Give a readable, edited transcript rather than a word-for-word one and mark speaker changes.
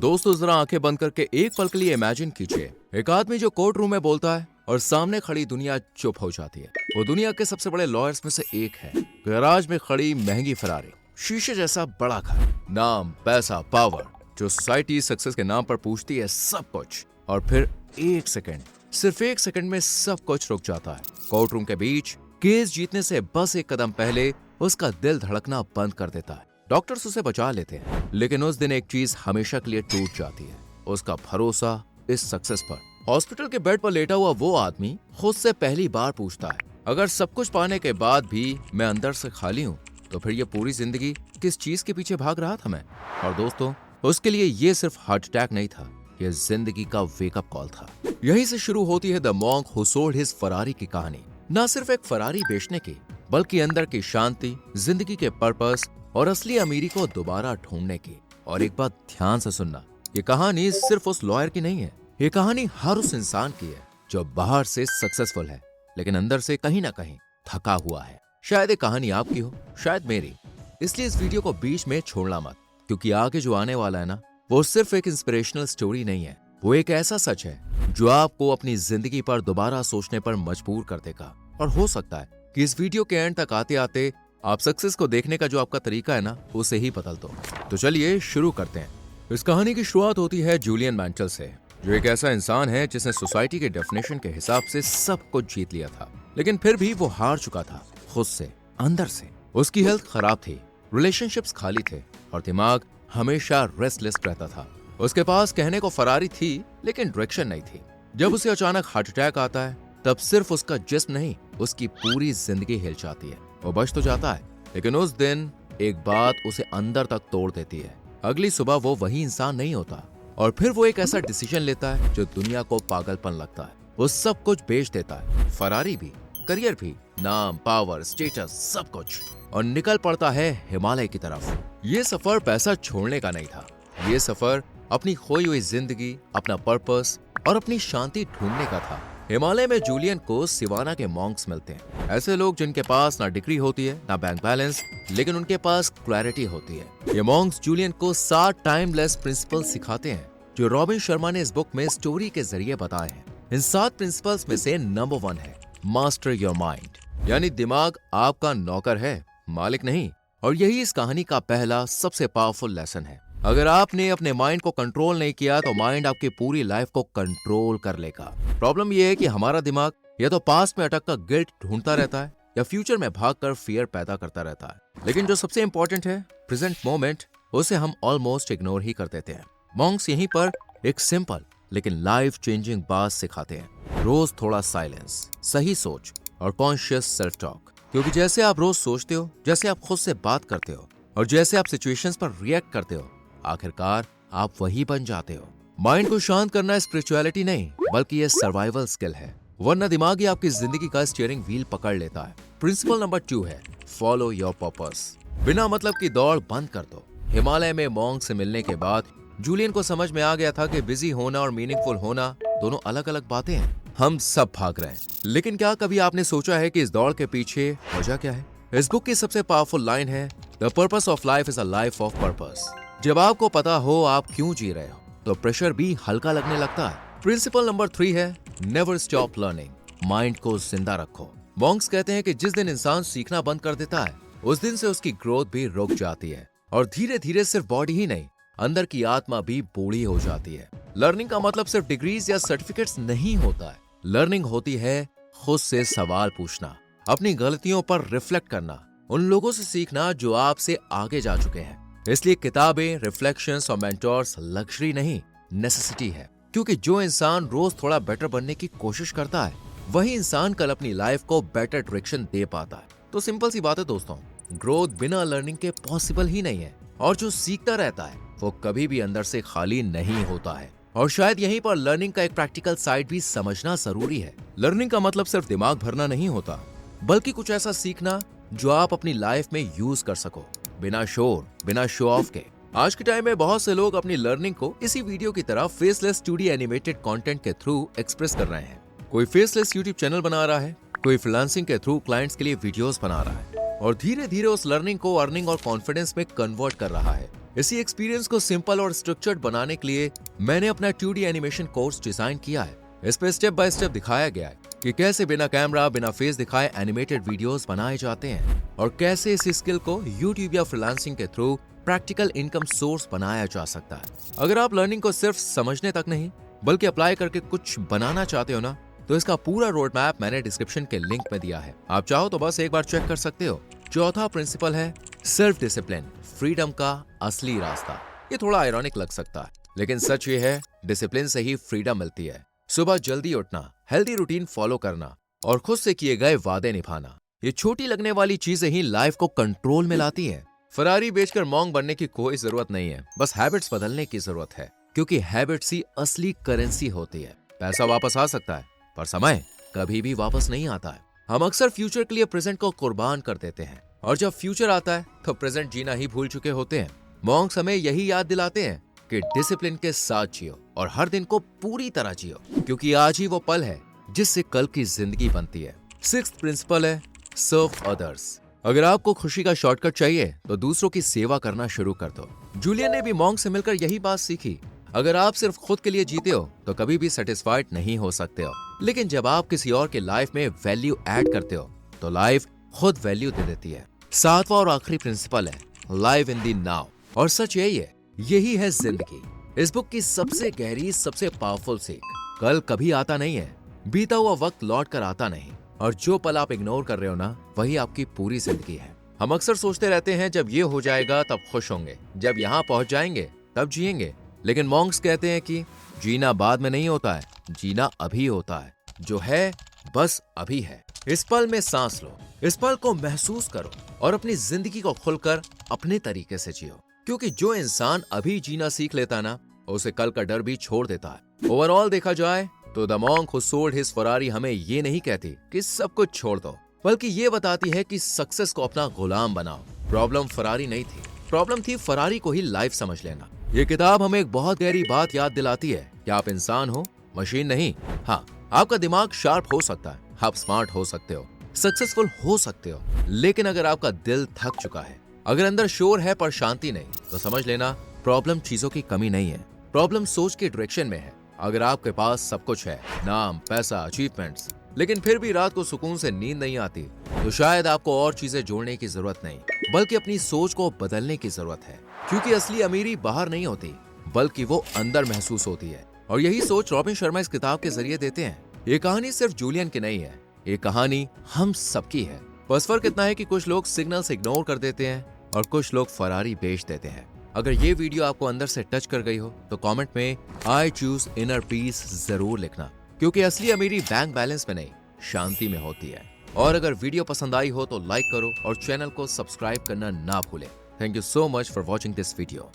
Speaker 1: दोस्तों जरा आंखें बंद करके एक पल के लिए इमेजिन कीजिए, एक आदमी जो कोर्ट रूम में बोलता है और सामने खड़ी दुनिया चुप हो जाती है। वो दुनिया के सबसे बड़े लॉयर्स में से एक है। गैराज में खड़ी महंगी फरारी, शीशे जैसा बड़ा घर, नाम, पैसा, पावर, जो सोसाइटी सक्सेस के नाम पर पूछती है सब कुछ, और फिर एक सेकंड, सिर्फ एक सेकंड में सब कुछ रुक जाता है। कोर्ट रूम के बीच केस जीतने से बस एक कदम पहले उसका दिल धड़कना बंद कर देता है। डॉक्टर्स उसे बचा लेते हैं, लेकिन उस दिन एक चीज हमेशा के लिए टूट जाती है, उसका भरोसा इस सक्सेस पर। हॉस्पिटल के बेड पर लेटा हुआ वो आदमी खुद से पहली बार पूछता है, अगर सब कुछ पाने के बाद भी मैं अंदर से खाली हूँ, तो फिर ये पूरी जिंदगी किस चीज के पीछे भाग रहा था मैं? और दोस्तों, उसके लिए ये सिर्फ हार्ट अटैक नहीं था, ये जिंदगी का वेकअप कॉल था। यहीं से शुरू होती है the monk who sold his Ferrari की कहानी। न सिर्फ एक फरारी बेचने की, बल्कि अंदर की शांति, जिंदगी के पर्पस और असली अमीरी को दोबारा ढूंढने की। और एक बात ध्यान से सुनना, ये कहानी सिर्फ उस लॉयर की नहीं है, ये कहानी हर उस इंसान की है जो बाहर से सक्सेसफुल है, लेकिन अंदर से कहीं ना कहीं थका हुआ है। शायद ये कहानी आपकी हो, शायद मेरी। इसलिए इस वीडियो को बीच में छोड़ना मत, क्योंकि आगे जो आने वाला है ना, वो सिर्फ एक इंस्पिरेशनल स्टोरी नहीं है, वो एक ऐसा सच है जो आपको अपनी जिंदगी पर दोबारा सोचने पर मजबूर कर देगा। और हो सकता है कि इस वीडियो के एंड तक आते आते आप सक्सेस को देखने का जो आपका तरीका है ना, उसे ही बदल दो। तो चलिए शुरू करते हैं। इस कहानी की शुरुआत होती है जूलियन मैंटल से, जो एक ऐसा इंसान है जिसने सोसाइटी के डेफिनेशन के हिसाब से सब कुछ जीत लिया था, लेकिन फिर भी वो हार चुका था खुद से, अंदर से। उसकी हेल्थ खराब थी, रिलेशनशिप्स खाली थे और दिमाग हमेशा रेस्टलेस रहता था। उसके पास कहने को फरारी थी, लेकिन डायरेक्शन नहीं थी। जब उसे अचानक हार्ट अटैक आता है, तब सिर्फ उसका जिस्म नहीं, उसकी पूरी जिंदगी हिल जाती है। वो बच तो जाता है, लेकिन उस दिन एक बात उसे अंदर तक तोड़ देती है। अगली सुबह वो वही इंसान नहीं होता, और फिर वो एक ऐसा डिसीजन लेता है जो दुनिया को पागलपन लगता है। वो सब कुछ बेच देता है, फरारी भी, करियर भी, नाम, पावर, स्टेटस, सब कुछ, और निकल पड़ता है हिमालय की तरफ। ये सफर पैसा छोड़ने का नहीं था, ये सफर अपनी खोई हुई जिंदगी, अपना पर्पस और अपनी शांति ढूंढने का था। हिमालय में जूलियन को सिवाना के मॉन्क्स मिलते हैं, ऐसे लोग जिनके पास ना डिग्री होती है, ना बैंक बैलेंस, लेकिन उनके पास क्लैरिटी होती है। ये मॉन्क्स जूलियन को 7 टाइमलेस प्रिंसिपल्स सिखाते हैं, जो रॉबिन शर्मा ने इस बुक में स्टोरी के जरिए बताए हैं। इन 7 प्रिंसिपल्स में से नंबर 1 है मास्टर योर माइंड, यानी दिमाग आपका नौकर है, मालिक नहीं। और यही इस कहानी का पहला सबसे पावरफुल लेसन है। अगर आपने अपने माइंड को कंट्रोल नहीं किया, तो माइंड आपकी पूरी लाइफ को कंट्रोल कर लेगा। प्रॉब्लम यह है कि हमारा दिमाग या तो पास्ट में अटक कर गिल्ट ढूंढता रहता है, या फ्यूचर में भागकर फियर पैदा करता रहता है। लेकिन जो सबसे इंपॉर्टेंट है, प्रेजेंट मोमेंट, उसे हम ऑलमोस्ट इग्नोर ही कर देते हैं। मॉन्क्स यहीं पर एक सिंपल लेकिन लाइफ चेंजिंग बात सिखाते हैं। रोज थोड़ा साइलेंस, सही सोच और कॉन्शियस सेल्फ टॉक। क्योंकि जैसे आप रोज सोचते हो, जैसे आप खुद से बात करते हो, और जैसे आप सिचुएशंस पर रिएक्ट करते हो, आखिरकार आप वही बन जाते हो। माइंड को शांत करना स्पिरिचुअलिटी नहीं, बल्कि ये सर्वाइवल स्किल है, वरना दिमाग ही आपकी जिंदगी का स्टीयरिंग व्हील पकड़ लेता है। प्रिंसिपल नंबर 2 है फॉलो योर पर्पस। बिना मतलब की दौड़ बंद कर दो। हिमालय में मॉन्क से मिलने के बाद जूलियन को समझ में आ गया था कि बिजी होना और मीनिंगफुल होना दोनों अलग अलग बातें हैं। हम सब भाग रहे हैं, लेकिन क्या कभी आपने सोचा है कि इस दौड़ के पीछे वजह क्या है? इस बुक की सबसे पावरफुल लाइन है, the purpose of life is a life of purpose. जब आपको पता हो आप क्यों जी रहे हो, तो प्रेशर भी हल्का लगने लगता है। प्रिंसिपल नंबर 3 है नेवर स्टॉप लर्निंग। माइंड को जिंदा रखो। मॉन्क्स कहते हैं कि जिस दिन इंसान सीखना बंद कर देता है, उस दिन से उसकी ग्रोथ भी रुक जाती है, और धीरे धीरे सिर्फ बॉडी ही नहीं, अंदर की आत्मा भी बूढ़ी हो जाती है। लर्निंग का मतलब सिर्फ डिग्रीज या सर्टिफिकेट्स नहीं होता है। लर्निंग होती है खुद से सवाल पूछना, अपनी गलतियों पर रिफ्लेक्ट करना, उन लोगों से सीखना जो आपसे आगे जा चुके हैं। इसलिए किताबें, रिफ्लेक्शंस और मेंटोर्स लग्जरी नहीं, नेसेसिटी है। क्योंकि जो इंसान रोज थोड़ा बेटर बनने की कोशिश करता है, वही इंसान कल अपनी लाइफ को बेटर डायरेक्शन दे पाता है। तो सिंपल सी बात है दोस्तों, ग्रोथ बिना लर्निंग के पॉसिबल ही नहीं है, और जो सीखता रहता है वो कभी भी अंदर से खाली नहीं होता है। और शायद यहीं पर लर्निंग का एक प्रैक्टिकल साइड भी समझना जरूरी है। लर्निंग का मतलब सिर्फ दिमाग भरना नहीं होता, बल्कि कुछ ऐसा सीखना जो आप अपनी लाइफ में यूज कर सको, बिना शोर, बिना शो ऑफ के। आज के टाइम में बहुत से लोग अपनी लर्निंग को इसी वीडियो की तरह फेसलेस 2D एनिमेटेड कंटेंट के थ्रू एक्सप्रेस कर रहे हैं। कोई फेसलेस यूट्यूब चैनल बना रहा है, कोई फ्रीलांसिंग के थ्रू क्लाइंट्स के लिए वीडियोस बना रहा है, और धीरे धीरे उस लर्निंग को अर्निंग और कॉन्फिडेंस में कन्वर्ट कर रहा है। इसी एक्सपीरियंस को सिंपल और स्ट्रक्चर्ड बनाने के लिए मैंने अपना 2D एनिमेशन कोर्स डिजाइन किया है। इस पे स्टेप बाय स्टेप दिखाया गया है कि कैसे बिना कैमरा बिना फेस दिखाए एनिमेटेड वीडियोस बनाए जाते हैं और कैसे इस स्किल को यूट्यूब या फ्रीलांसिंग के थ्रू प्रैक्टिकल इनकम सोर्स बनाया जा सकता है। अगर आप लर्निंग को सिर्फ समझने तक नहीं बल्कि अप्लाई करके कुछ बनाना चाहते हो ना, तो इसका पूरा रोड मैप मैंने डिस्क्रिप्शन के लिंक में दिया है। आप चाहो तो बस एक बार चेक कर सकते हो। चौथा प्रिंसिपल है सेल्फ डिसिप्लिन, फ्रीडम का असली रास्ता। ये थोड़ा आयरॉनिक लग सकता है, लेकिन सच ये है, डिसिप्लिन से ही फ्रीडम मिलती है। सुबह जल्दी उठना, हेल्दी रूटीन फॉलो करना और खुद से किए गए वादे निभाना, ये छोटी लगने वाली चीजें ही लाइफ को कंट्रोल में लाती हैं। फरारी बेचकर मॉन्ग बनने की कोई जरूरत नहीं है, बस हैबिट्स बदलने की जरूरत है, क्योंकि हैबिट्स ही असली करेंसी होती है। पैसा वापस आ सकता है, पर समय कभी भी वापस नहीं आता है। हम अक्सर फ्यूचर के लिए प्रेजेंट को कुर्बान कर देते हैं और जब फ्यूचर आता है तो प्रेजेंट जीना ही भूल चुके होते हैं। मॉन्क्स हमें यही याद दिलाते हैं कि डिसिप्लिन के साथ जियो और हर दिन को पूरी तरह जियो, क्योंकि आज ही वो पल है जिससे कल की जिंदगी बनती है। सिक्स्थ प्रिंसिपल है सर्व अदर्स। अगर आपको खुशी का शॉर्टकट चाहिए तो दूसरों की सेवा करना शुरू कर दो। जूलियन ने भी मॉन्क से मिलकर यही बात सीखी। अगर आप सिर्फ खुद के लिए जीते हो तो कभी भी सेटिस्फाइड नहीं हो सकते हो, लेकिन जब आप किसी और के लाइफ में वैल्यू ऐड करते हो तो लाइफ खुद वैल्यू दे देती है। सातवां और आखिरी प्रिंसिपल है लाइव इन द नाउ, और सच यही है जिंदगी। इस बुक की सबसे गहरी, सबसे पावरफुल सीख, कल कभी आता नहीं है, बीता हुआ वक्त लौट कर आता नहीं, और जो पल आप इग्नोर कर रहे हो ना, वही आपकी पूरी जिंदगी है। हम अक्सर सोचते रहते हैं जब ये हो जाएगा तब खुश होंगे, जब यहाँ पहुंच जाएंगे तब जिएंगे, लेकिन मॉन्क्स कहते हैं कि जीना बाद में नहीं होता है, जीना अभी होता है। जो है बस अभी है। इस पल में सांस लो, इस पल को महसूस करो और अपनी जिंदगी को खुलकर अपने तरीके से जियो, क्योंकि जो इंसान अभी जीना सीख लेता ना, उसे कल का डर भी छोड़ देता है। ओवरऑल देखा जाए तो the monk who sold his Ferrari हमें ये नहीं कहती कि सब कुछ छोड़ दो, बल्कि ये बताती है कि सक्सेस को अपना गुलाम बनाओ। प्रॉब्लम फरारी नहीं थी, प्रॉब्लम थी फरारी को ही लाइफ समझ लेना। ये किताब हमें एक बहुत गहरी बात याद दिलाती है कि आप इंसान हो, मशीन नहीं। हाँ, आपका दिमाग शार्प हो सकता है, आप स्मार्ट हो सकते हो, सक्सेसफुल हो सकते हो, लेकिन अगर आपका दिल थक चुका है, अगर अंदर शोर है पर शांति नहीं, तो समझ लेना प्रॉब्लम चीजों की कमी नहीं है, प्रॉब्लम सोच के डायरेक्शन में है। अगर आपके पास सब कुछ है, नाम, पैसा, अचीवमेंट्स, लेकिन फिर भी रात को सुकून से नींद नहीं आती, तो शायद आपको और चीजें जोड़ने की जरूरत नहीं, बल्कि अपनी सोच को बदलने की जरूरत है। क्योंकि असली अमीरी बाहर नहीं होती, बल्कि वो अंदर महसूस होती है, और यही सोच रॉबिन शर्मा इस किताब के जरिए देते हैं। ये कहानी सिर्फ जूलियन की नहीं है, ये कहानी हम सबकी है। बस फर्क इतना है कि कुछ लोग सिग्नल्स इग्नोर कर देते हैं और कुछ लोग फरारी बेच देते हैं। अगर ये वीडियो आपको अंदर से टच कर गई हो तो कमेंट में आई चूज इनर पीस जरूर लिखना, क्योंकि असली अमीरी बैंक बैलेंस में नहीं, शांति में होती है। और अगर वीडियो पसंद आई हो तो लाइक करो और चैनल को सब्सक्राइब करना ना भूलें। Thank you so much for watching this video.